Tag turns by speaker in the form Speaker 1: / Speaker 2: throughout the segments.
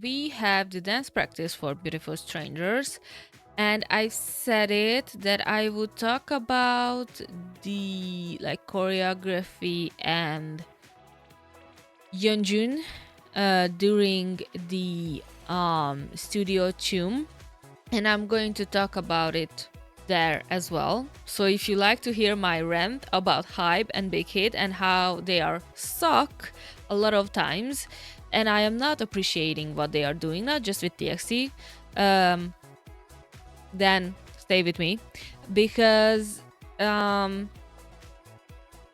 Speaker 1: we have the dance practice for Beautiful Strangers, and I said it that I would talk about the like choreography and Yeonjun during the studio tune, and I'm going to talk about it there as well. So if you like to hear my rant about Hype and Big Hit and how they are suck a lot of times, and I am not appreciating what they are doing, not just with TXT, um, then stay with me because um,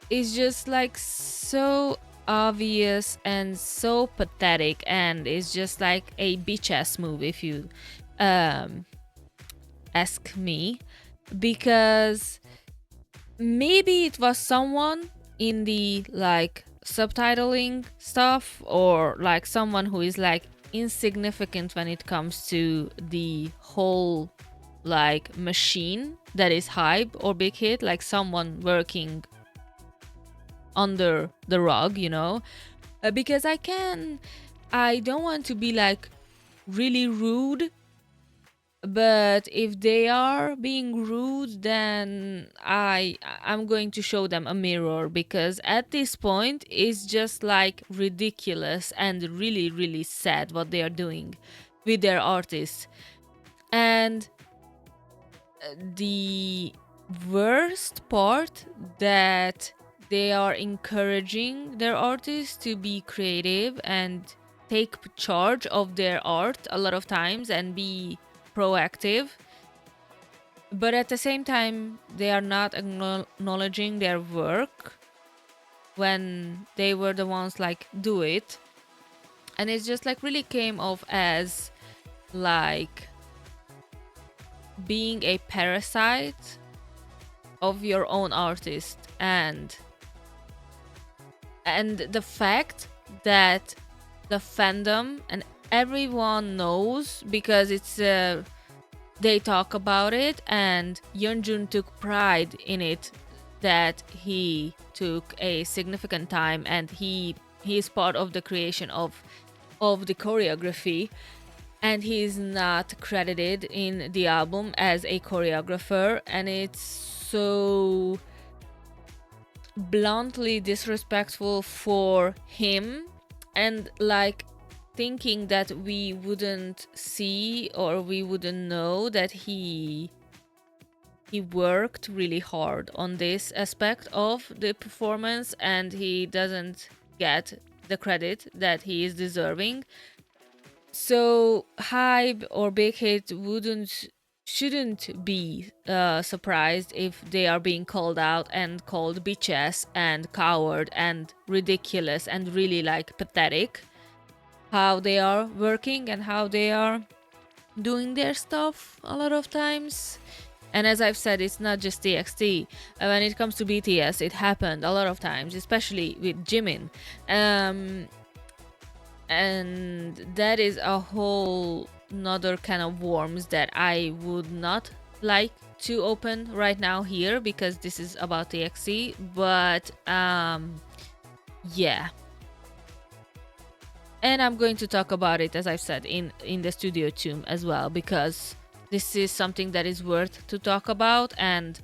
Speaker 1: it's just like so obvious and so pathetic, and it's just like a bitch ass move if you um, ask me, because maybe it was someone in the like subtitling stuff, or like someone who is like insignificant when it comes to the whole like machine that is Hype or Big Hit, like someone working under the rug, because I don't want to be like really rude, but if they are being rude, then I'm going to show them a mirror, because at this point it's just like ridiculous and really really sad what they are doing with their artists. And the worst part, that they are encouraging their artists to be creative and take charge of their art a lot of times and be proactive, but at the same time they are not acknowledging their work when they were the ones like do it. And it's just like really came off as like being a parasite of your own artist, and the fact that the fandom and everyone knows, because it's they talk about it, and Yeonjun took pride in it, that he took a significant time and he is part of the creation of the choreography, and he's not credited in the album as a choreographer, and it's so bluntly disrespectful for him, and like thinking that we wouldn't see or we wouldn't know that he worked really hard on this aspect of the performance, and he doesn't get the credit that he is deserving. So Hype or Big Hit shouldn't be surprised if they are being called out and called bitches and coward and ridiculous and really like pathetic, how they are working and how they are doing their stuff a lot of times. And as I've said, it's not just TXT. When it comes to BTS, it happened a lot of times, especially with Jimin. And that is a whole another kind of worms that I would not like to open right now here, because this is about TXT. But yeah. And I'm going to talk about it, as I've said, in the studio tune as well, because this is something that is worth to talk about and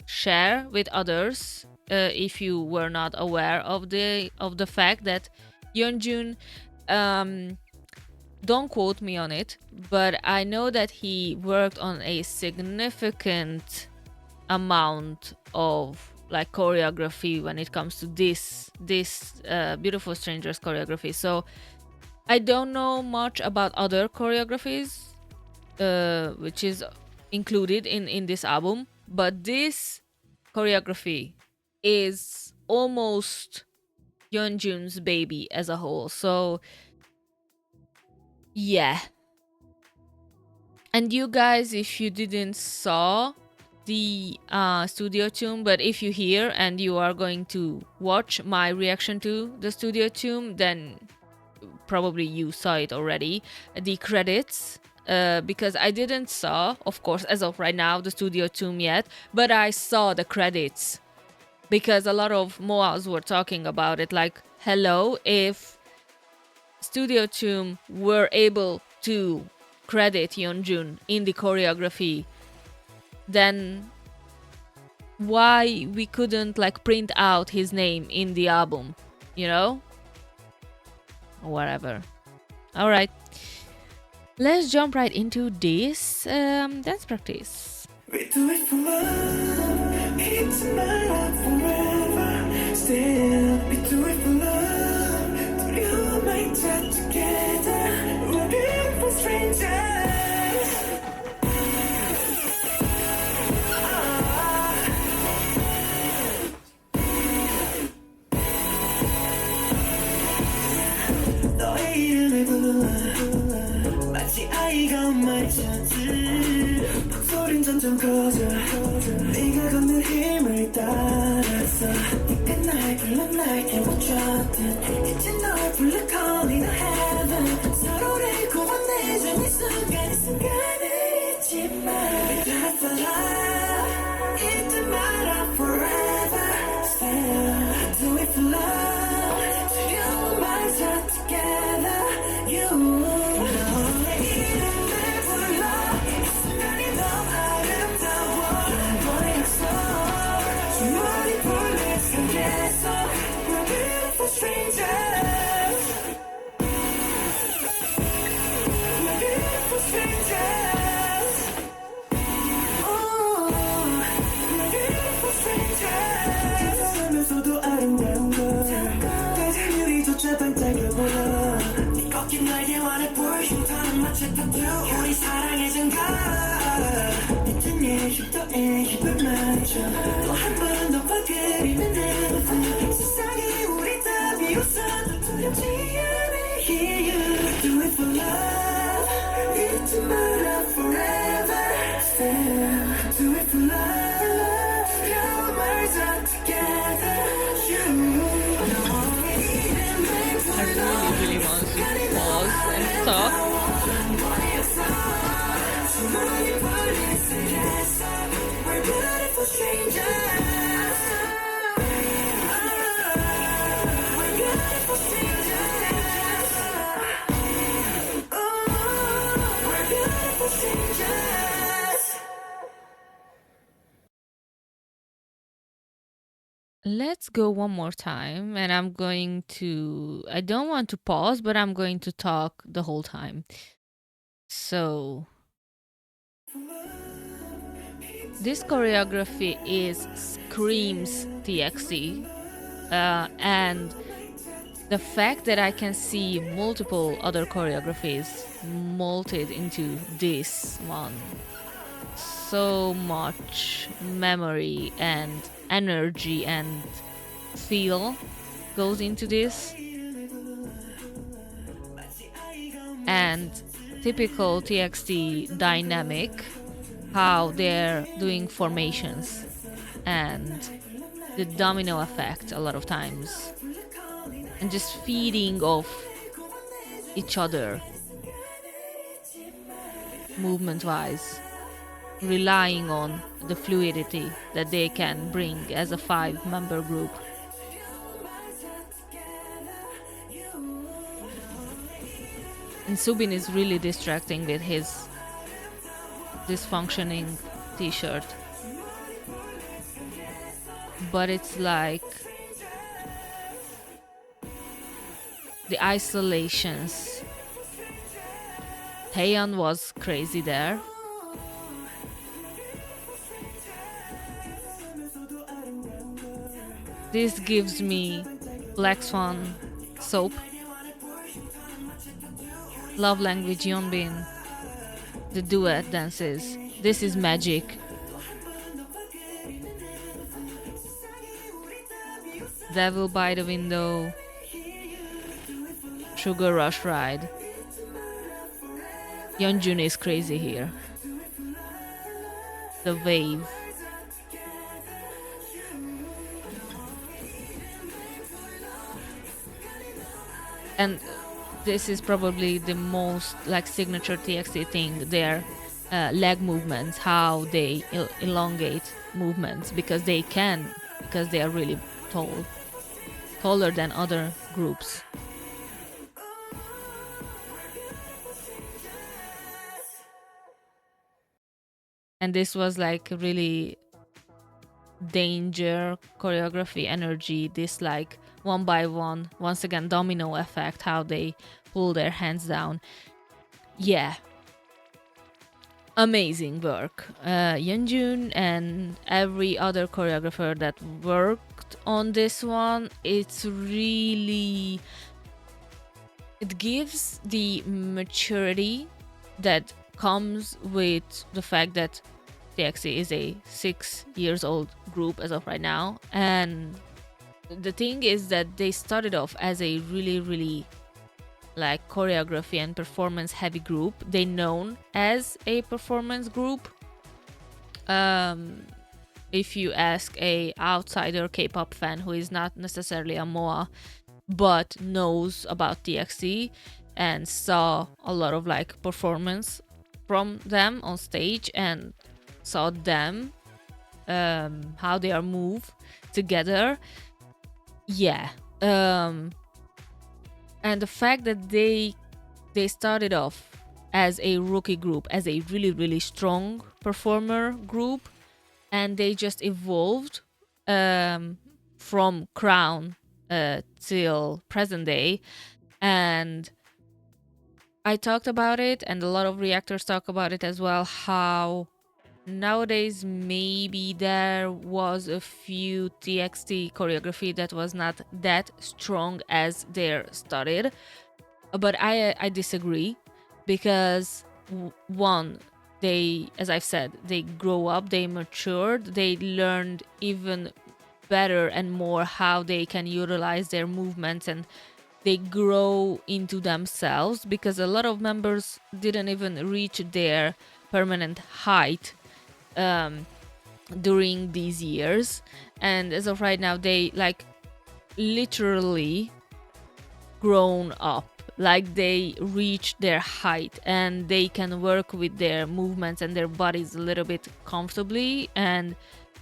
Speaker 1: share with others, if you were not aware of the fact that Yeonjun, don't quote me on it, but I know that he worked on a significant amount of like choreography when it comes to this Beautiful Strangers choreography. So I don't know much about other choreographies which is included in this album, but this choreography is almost Yeonjun's baby as a whole. So yeah. And you guys, if you didn't saw the studio tune, but if you hear and you are going to watch my reaction to the studio tune, then probably you saw it already, the credits, because I didn't saw, of course, as of right now, the studio tune yet, but I saw the credits, because a lot of Moas were talking about it, like, hello, if Studio Toom were able to credit Yeonjun in the choreography, then why we couldn't like print out his name in the album, you know? Whatever. All right, let's jump right into this dance practice.
Speaker 2: We do it for love, it's my love forever. Still, we do it for love. Do you might chat together? We're beautiful strangers. 너의 이름을 불러 마치 아이가 엄마의 찬스 목소린 점점 커져 네가 걷는 힘을 따라서 네가 날 불러 날 깨워줬듯 이제 널 불러 calling to heaven 서로를 구원해준 이 순간 이 순간을 잊지 마 We do it for love 잊지 마라 forever Still do it for love 두려운 말 다 together You 너의 이름을 불러 이 순간이 너무 아름다워 너의 약속 주머니 불릴 속에서 We're beautiful strangers We're beautiful strangers Oh, We're beautiful strangers 지나가면서도 아름다운 걸 가진 유리조차 반짝여 보여 네 꺾인 날개와의 불 흉터는 마치 타투 우리 사랑의 증거 짙은 예 흉터에 힘을 맞춰 또 한 번 더 그리는 내 세상이 우리 다 비웃어도 두렵지 않아 Here you do it for love 잊지 마라 forever Still do it for love 두려운 말 다 together You
Speaker 1: I really want to pause and stop.
Speaker 2: We're beautiful strangers. We're beautiful strangers. We're beautiful strangers.
Speaker 1: Let's go one more time, and I don't want to pause, but I'm going to talk the whole time. So, this choreography screams TXT, and the fact that I can see multiple other choreographies molded into this one. So much memory and energy and feel goes into this. And typical TXT dynamic, how they're doing formations and the domino effect a lot of times. And just feeding off each other movement-wise, relying on the fluidity that they can bring as a 5-member group. And Subin is really distracting with his dysfunctioning t-shirt. But it's like the isolations. Taeyeon was crazy there. This gives me Black Swan soap. Love language Yeonbin. The duet dances. This is magic. Devil by the Window. Sugar Rush Ride. Yeonjun is crazy here. The Wave. And this is probably the most like signature TXT thing, their leg movements, how they elongate movements, because they are really tall, taller than other groups. And this was like really danger choreography energy, this like one by one, once again domino effect, how they pull their hands down. Yeah, amazing work. Yeonjun and every other choreographer that worked on this one, it gives the maturity that comes with the fact that TXT is a 6 years old group as of right now. And the thing is that they started off as a really like choreography and performance heavy group. They known as a performance group. If you ask a outsider K-pop fan who is not necessarily a MOA but knows about TXT and saw a lot of like performance from them on stage and saw them how they are move together. Yeah. And the fact that they started off as a rookie group, as a really strong performer group, and they just evolved from Crown till present day. And I talked about it, and a lot of reactors talk about it as well, how nowadays maybe there was a few TXT choreography that was not that strong as their started, but I disagree, because one, they, as I've said, they grow up, they matured, they learned even better and more how they can utilize their movements, and they grow into themselves, because a lot of members didn't even reach their permanent height during these years, and as of right now they like literally grown up, like they reach their height and they can work with their movements and their bodies a little bit comfortably, and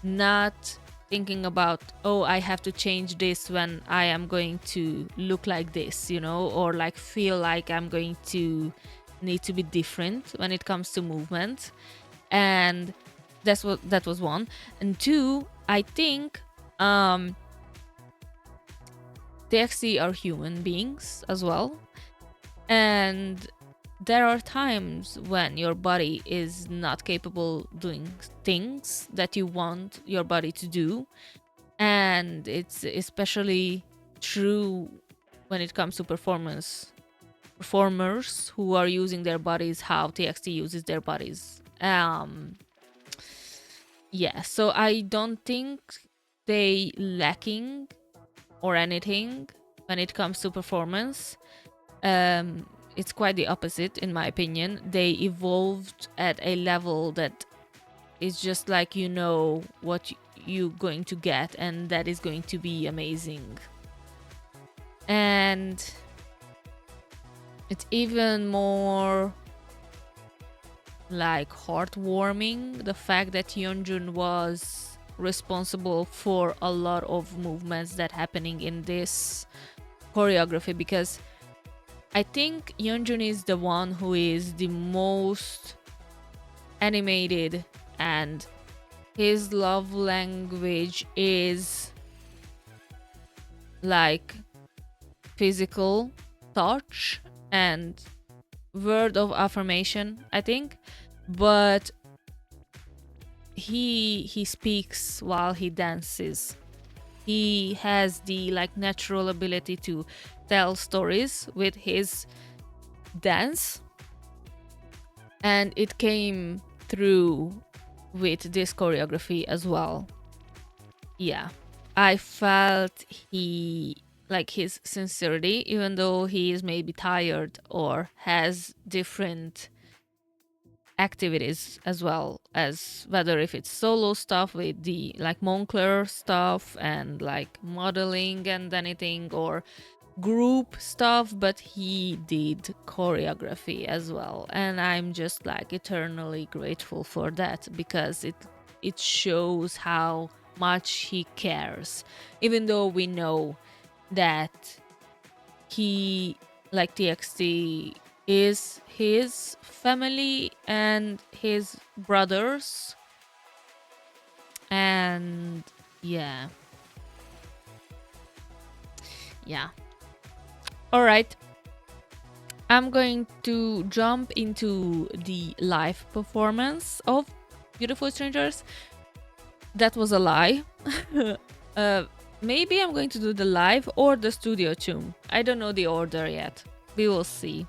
Speaker 1: not thinking about, oh, I have to change this when I am going to look like this, you know, or like feel like I'm going to need to be different when it comes to movement. And that was one. And two, I think TXT are human beings as well, and there are times when your body is not capable doing things that you want your body to do, and it's especially true when it comes to performers who are using their bodies how TXT uses their bodies. Yeah, so I don't think they lacking or anything when it comes to performance. It's quite the opposite, in my opinion. They evolved at a level that is just like, you know what you're going to get, and that is going to be amazing. And it's even more like heartwarming, the fact that Yeonjun was responsible for a lot of movements that happening in this choreography, because I think Yeonjun is the one who is the most animated, and his love language is like physical touch and word of affirmation, I think. But he speaks while he dances. He has the like natural ability to tell stories with his dance, and it came through with this choreography as well. Yeah, I felt he like his sincerity, even though he is maybe tired or has different activities as well, as whether if it's solo stuff with the like Moncler stuff and like modeling and anything, or group stuff, but he did choreography as well, and I'm just like eternally grateful for that, because it shows how much he cares, even though we know that he, like TXT, is his family and his brothers. And yeah. Yeah. All right. I'm going to jump into the live performance of Beautiful Strangers. That was a lie. uh, Maybe I'm going to do the live or the studio tune. I don't know the order yet. We will see.